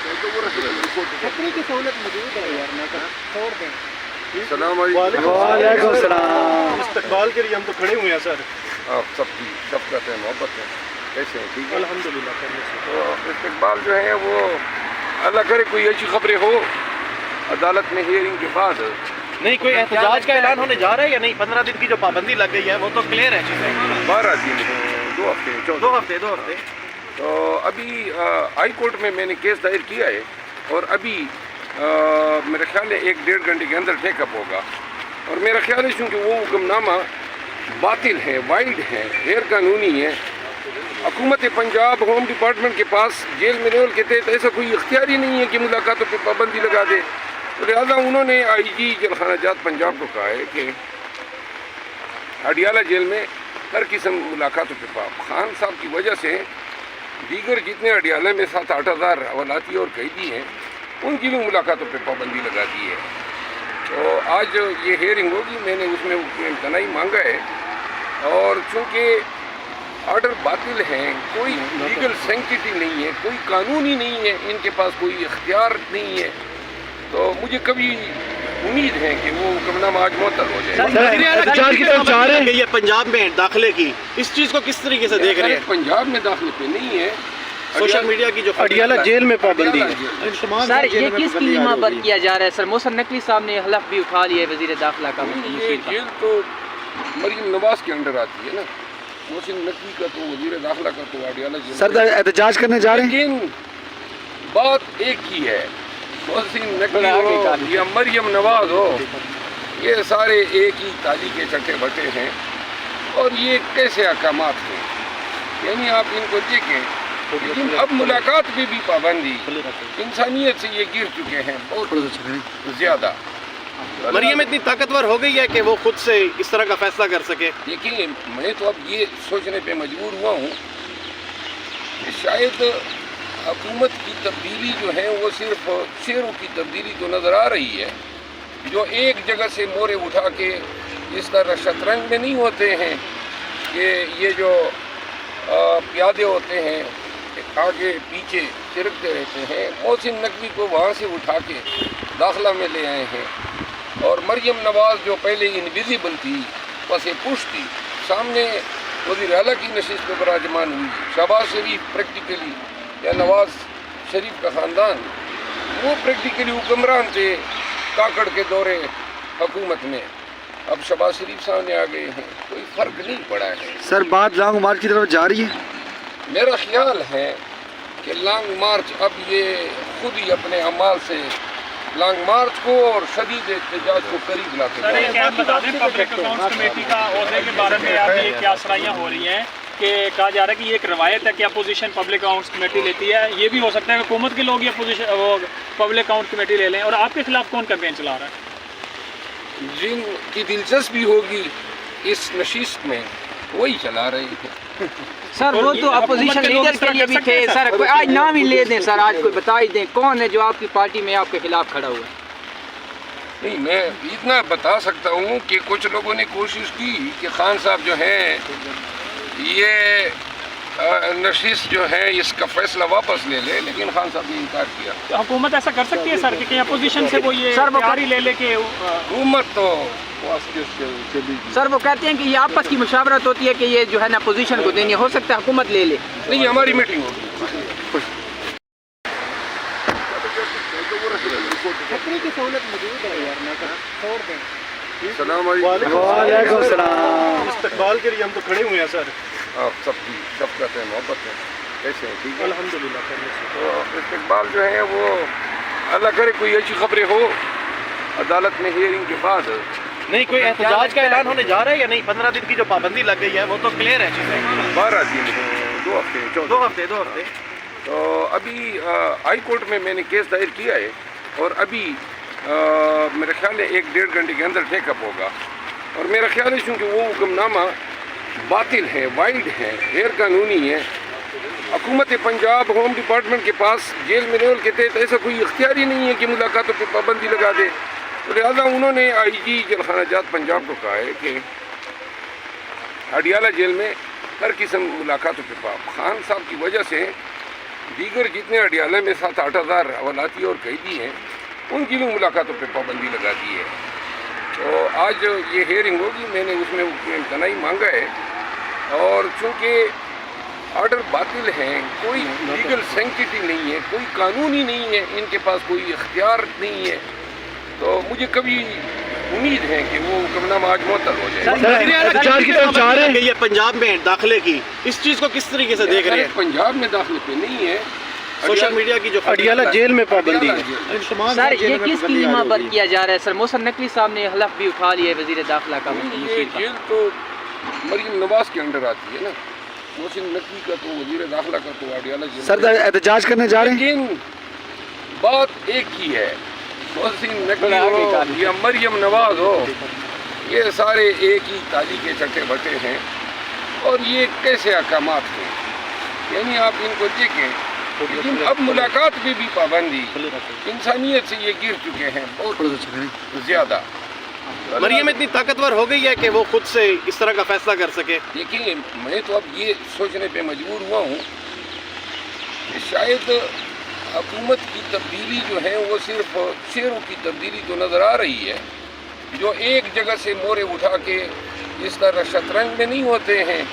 کی سہولت موجود ہے یار، میں چھوڑ دیں۔ السلام علیکم۔ وعلیکم السلام۔ استقبال کے لیے ہم تو کھڑے ہوئے ہیں سر۔ آپ سب کی شفقت ہے، محبت ہے، کیسے ہیں؟ ٹھیک ہے الحمدللہ۔ تو استقبال جو ہے وہ اللہ کرے کوئی اچھی خبریں ہو عدالت میں ہیئرنگ کے بعد۔ نہیں کوئی احتجاج کا اعلان ہونے جا رہا ہے یا نہیں؟ 15 دن کی جو پابندی لگ گئی ہے وہ تو کلیئر ہے چیزیں۔ 12 دن ہیں، 2 ہفتے 2 ہفتے۔ تو ابھی ہائی کورٹ میں نے کیس دائر کیا ہے اور ابھی میرا خیال ہے 1-1.5 گھنٹے کے اندر ٹیک اپ ہوگا، اور میرا خیال ہے چونکہ وہ حکم نامہ باطل ہے، وائڈ ہے، غیر قانونی ہے، حکومت پنجاب ہوم ڈپارٹمنٹ کے پاس جیل مینول کے تحت ایسا کوئی اختیار ہی نہیں ہے کہ ملاقاتوں پہ پابندی لگا دے، تو لہٰذا انہوں نے آئی جی جیلخانہ جات پنجاب کو کہا ہے کہ اڈیالہ جیل میں ہر قسم ملاقاتوں پہ خان صاحب کی وجہ سے دیگر جتنے اڈیالہ میں 7-8 ہزار حوالاتی اور قیدی ہیں ان کی بھی ملاقاتوں پہ پابندی لگا دی ہے۔ تو آج یہ ہیئرنگ ہوگی، میں نے اس میں امتناعی مانگا ہے، اور چونکہ آرڈر باطل ہیں، کوئی لیگل سینکٹی نہیں ہے، کوئی قانون ہی نہیں ہے، ان کے پاس کوئی اختیار نہیں ہے، تو مجھے کبھی امید ہے کہ وہ حکم نامہ آج معطل ہو جائے۔ احتجاج کی طرف جا رہے ہیں یہ پنجاب میں داخلے کی، اس چیز کو کس طریقے سے دیکھ رہے ہیں؟ پنجاب میں داخلے پہ نہیں ہے، سوشل میڈیا کی جو اڈیالہ جیل میں پابندی ہے۔ سر یہ کس کلیمہ پر کیا جا رہا ہے؟ سر محسن نقوی صاحب نے حلف بھی اٹھا لیا ہے وزیر داخلہ کا۔ یہ جیل تو مریم نواز کے انڈر آتی ہے نا، محسن نقوی کا تو وزیر داخلہ کا تو اڈیالہ جیل۔ سر احتجاج کرنے جا رہے ہیں، لیکن بات ایک ہی ہے، محسن نقوی ہو یا مریم نواز ہو، یہ سارے ایک ہی تالی کے چٹے بٹے ہیں، اور یہ کیسے احکامات ہیں، یعنی آپ ان کو دیکھیں۔ لیکن اب ملاقات پہ بھی پابندی، انسانیت سے یہ گر چکے ہیں بہت زیادہ۔ مریم اتنی طاقتور ہو گئی ہے کہ وہ خود سے اس طرح کا فیصلہ کر سکے۔ دیکھیں میں تو اب یہ سوچنے پہ مجبور ہوا ہوں کہ شاید حکومت کی تبدیلی جو ہے وہ صرف شعروں کی تبدیلی تو نظر آ رہی ہے، جو ایک جگہ سے مورے اٹھا کے اس طرح شطرنج میں نہیں ہوتے ہیں کہ یہ جو پیادے ہوتے ہیں آگے پیچھے چرکتے رہتے ہیں، محسن نقوی کو وہاں سے اٹھا کے داخلہ میں لے آئے ہیں، اور مریم نواز جو پہلے انویزیبل تھی، پس پش تھی، سامنے وزیر اعلیٰ کی نشست پہ براجمان ہوئی، شہباز شریف پریکٹیکلی یا نواز شریف کا خاندان وہ پریکٹیکلی حکمران تھے کاکڑ کے دورے حکومت میں، اب شہباز شریف سامنے آ گئے ہیں، کوئی فرق نہیں پڑا ہے۔ سر بات لانگ مارچ کی طرف جا رہی ہے۔ میرا خیال ہے کہ لانگ مارچ اب یہ خود ہی اپنے اعمال سے لانگ مارچ کو اور شدید احتجاج کو قریب لاتے ہیں۔ ایک اہم بتا دیں، پبلک اکاؤنٹس کمیٹی کا عہدے کے بارے میں اب یہ کیا سرائیاں ہو رہی ہیں کہ کہا جا رہا ہے کہ یہ ایک روایت ہے کہ اپوزیشن پبلک اکاؤنٹس کمیٹی لیتی ہے، یہ بھی ہو سکتا ہے کہ حکومت کے لوگ یہ وہ پبلک اکاؤنٹ کمیٹی لے لیں، اور آپ کے خلاف کون کیمپین چلا رہا ہے؟ جن کی دلچسپی ہوگی اس نشست میں وہی چلا رہے ہیں۔ سر وہ تو اپوزیشن لیڈر کے لیے بھی تھے سر، کوئی آج نام ہی لے دیں سر، آج کوئی بتا ہی دیں کون ہے جو آپ کی پارٹی میں آپ کے خلاف کھڑا ہوا ہے۔ نہیں میں اتنا بتا سکتا ہوں کہ کچھ لوگوں نے کوشش کی کہ خان صاحب جو ہیں یہ نشست جو ہے اس کا فیصلہ واپس لے لے، لیکن خان صاحب نے انکار کیا۔ تو حکومت ایسا کر سکتی ہے سر کہ کہیں اپوزیشن سے وہ یہ تیاری لے لے کہ حکومت تو سر وہ کہتے ہیں کہ یہ آپس کی مشاورت ہوتی ہے کہ یہ جو ہے نا پوزیشن کو دینی، ہو سکتا ہے حکومت لے لے۔ نہیں، ہماری میٹنگ ہوگی۔ کی سہولت موجود ہے یار، میں چھوڑ دیں۔ السلام علیکم۔ وعلیکم السلام۔ استقبال کے لیے ہم تو کھڑے ہوئے ہیں سر۔ آپ سب کی شفقت ہے، محبت ہے، کیسے ہیں؟ ٹھیک ہے الحمدللہ۔ تو استقبال جو ہے وہ اللہ کرے کوئی اچھی خبریں ہو عدالت میں ہیئرنگ کے بعد۔ نہیں کوئی احتجاج کا اعلان ہونے جا رہا ہے یا نہیں؟ 15 دن کی جو پابندی لگ گئی ہے وہ تو کلیئر ہے چیزیں۔ 12 دن ہیں، 2 ہفتے 2 ہفتے۔ تو ابھی ہائی کورٹ میں نے کیس دائر کیا ہے، اور ابھی میرا خیال ہے 1-1.5 گھنٹے کے اندر ٹیک اپ ہوگا، اور میرا خیال ہے چونکہ وہ حکم نامہ باطل ہے، وائڈ ہے، غیر قانونی ہے، حکومت پنجاب ہوم ڈپارٹمنٹ کے پاس جیل مینول کے تحت ایسا کوئی اختیار ہی نہیں ہے کہ ملاقاتوں پہ پابندی لگا دے، تو لہٰذا انہوں نے آئی جی جیلخانہ جات پنجاب کو کہا ہے کہ اڈیالہ جیل میں ہر قسم ملاقاتوں پہ خان صاحب کی وجہ سے دیگر جتنے اڈیالہ میں 7-8 ہزار حوالاتی اور قیدی ہیں ان کی بھی ملاقاتوں پہ پابندی لگا دی ہے. تو آج یہ ہیئرنگ ہوگی، میں نے اس میں امتناعی مانگا ہے، اور چونکہ آرڈر باطل ہیں، کوئی لیگل سینکٹی نہیں ہے، کوئی قانون ہی نہیں ہے، ان کے پاس کوئی اختیار نہیں ہے، تو مجھے کبھی امید ہے کہ وہ حکم نامہ آج معطل ہو جائے. احتجاج کی طرف جا رہے ہیں. یہ پنجاب میں داخلے کی اس چیز کو کس طریقے سے دیکھ رہے ہیں؟ پنجاب میں داخلے پہ نہیں ہے، سوشل میڈیا کی جو اڈیالہ جیل میں پابندی ہے. سر یہ کس کلمہ پر کیا جا رہا ہے؟ سر محسن نقوی صاحب نے حلف بھی اٹھا لیا ہے وزیر داخلہ کا. یہ جیل تو مریم نواز کے انڈر آتی ہے نا، محسن نقوی کا تو وزیر داخلہ کا تو اڈیالہ جیل. سر احتجاج کرنے جا رہے ہیں. لیکن بات ایک ہی ہے، محسن نقوی ہو یا مریم نواز ہو، یہ سارے ایک ہی تالی کے چٹے بٹے ہیں، اور یہ کیسے احکامات ہیں، یعنی آپ ان کو دیکھیں. لیکن اب ملاقات میں بھی پابندی، انسانیت سے یہ گر چکے ہیں بہت زیادہ. مریم اتنی طاقتور ہو گئی ہے کہ وہ خود سے اس طرح کا فیصلہ کر سکے. دیکھیں، میں تو اب یہ سوچنے پہ مجبور ہوا ہوں کہ شاید حکومت کی تبدیلی جو ہے وہ صرف شیروں کی تبدیلی تو نظر آ رہی ہے، جو ایک جگہ سے مورے اٹھا کے اس طرح شطرنج میں نہیں ہوتے ہیں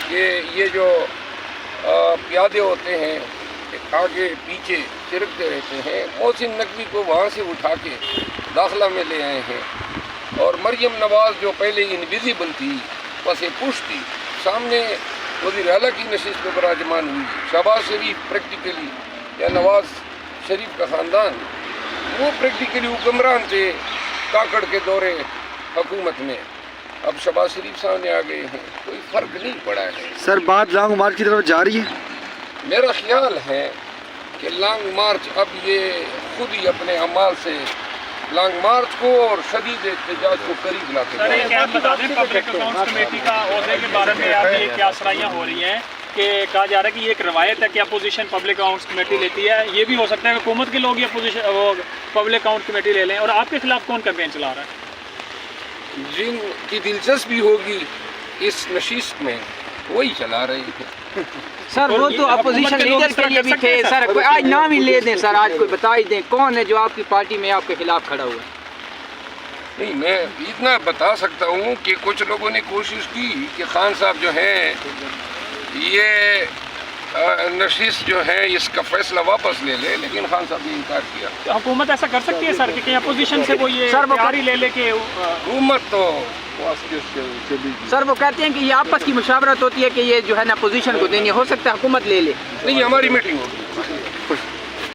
کہ یہ جو پیادے ہوتے ہیں آگے پیچھے چرکتے رہتے ہیں. محسن نقوی کو وہاں سے اٹھا کے داخلہ میں لے آئے ہیں، اور مریم نواز جو پہلے انویزیبل تھی، پس پش تھی، سامنے وزیر اعلیٰ کی نشست پہ براجمان ہوئی. شہباز شریف پریکٹیکلی یا نواز شریف کا خاندان وہ پریکٹیکلی حکمران تھے کاکڑ کے دورے حکومت میں. اب شہباز شریف سامنے آ گئے ہیں، کوئی فرق نہیں پڑا ہے. سر بات لانگ مارچ کی طرف جا رہی ہے. میرا خیال ہے کہ لانگ مارچ اب یہ خود ہی اپنے اعمال سے لانگ مارچ کو اور شدید احتجاج کو قریب لاتے سر ہیں. ایک اہم بتا دیں، پبلک اکاؤنٹس کمیٹی کا عہدے کے بارے میں آپ یہ کیا سرائیاں ہو رہی ہیں کہ کہا جا رہا ہے کہ یہ ایک روایت ہے کہ اپوزیشن پبلک اکاؤنٹس کمیٹی لیتی ہے، یہ بھی ہو سکتا ہے کہ حکومت کے لوگ یہ اپوزیشن وہ پبلک اکاؤنٹ کمیٹی لے لیں، اور آپ کے خلاف کون کیمپین چلا رہا ہے؟ جن کی دلچسپی ہوگی اس نشست میں وہی چلا رہے ہیں. سر وہ تو اپوزیشن لیڈرز کے لیے بھی تھے. سر کوئی آج نام ہی لے دیں، سر آج کوئی بتا ہی دیں کون ہے جو آپ کی پارٹی میں آپ کے خلاف کھڑا ہوا ہے. نہیں، میں اتنا بتا سکتا ہوں کہ کچھ لوگوں نے کوشش کی کہ خان صاحب جو ہیں یہ نشست جو ہے اس کا فیصلہ واپس لے لے، لیکن خان صاحب نے انکار کیا. تو حکومت ایسا کر سکتی ہے سر کہ کہیں اپوزیشن سے وہ یہ سر وہ تیاری لے لے کہ حکومت تو سر وہ کہتے ہیں کہ یہ آپس کی مشاورت ہوتی ہے کہ یہ جو ہے نا پوزیشن کو دینی، ہو سکتا ہے حکومت لے لے. نہیں، ہماری میٹنگ ہوگی.